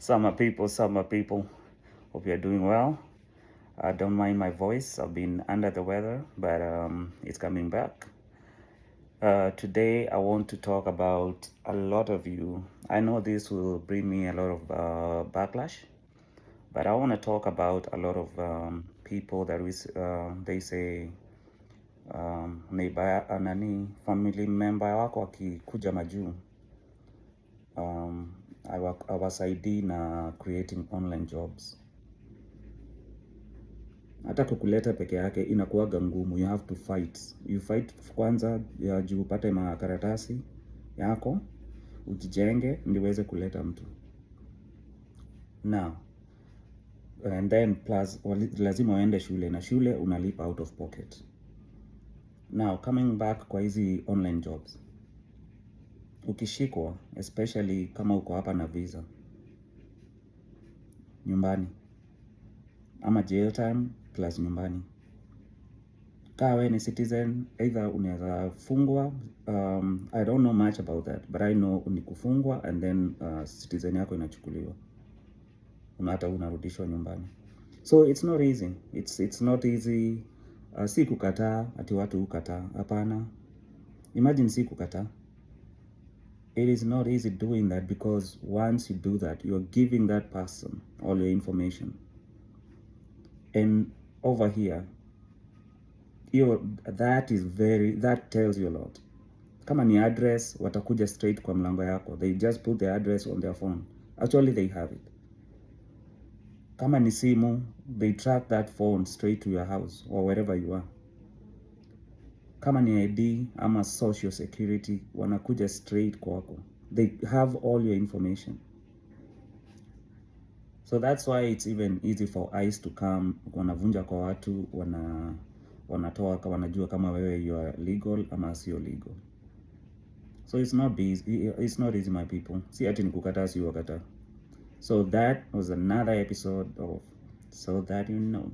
Summer people, hope you're doing well. Don't mind my voice. I've been under the weather, but it's coming back. Today, I want to talk about a lot of you. I know this will bring me a lot of backlash, but I want to talk about a lot of people that they say neighbor, family member wako wakikuja majuu hawasaidii na creating online jobs. Hata kukuleta peke yake inakuwaga ngumu. You have to fight. You fight kwanza ya juu upate makaratasi yako, ujijenge ndio uweze kuleta mtu. Now, and then plus lazima uende shule, na shule unalipa out of pocket. Now, coming back kwa hizi online jobs. Ukishikwa, especially kama uko hapa na visa, nyumbani, ama jail time plus nyumbani. Kaa we ni citizen, either unaweza fungwa, I don't know much about that, but I know ni kufungwa and then citizen yako inachukuliwa. Hata unarudishwa nyumbani. So it's not easy. It's not easy. Si kukataa, ati watu hukataa. Hapana. Imagine si kukataa. It is not easy doing that because once you do that, you're giving that person all your information. And over here, that tells you a lot. Kama ni address, watakuja straight kwa mlango yako. They just put the address on their phone. Actually, they have it. Kama ni simu, they track that phone straight to your house or wherever you are. Kama ni ID ama social security, wanakuja straight kwako. They have all your information. So that's why it's even easy for ICE to come, wanavunja kwa watu, wanatoa kama wanajua kama wewe you are legal ama sio legal. So it's not easy my people. Si ati nikukataa si wakata. So that was another episode of So That You Know.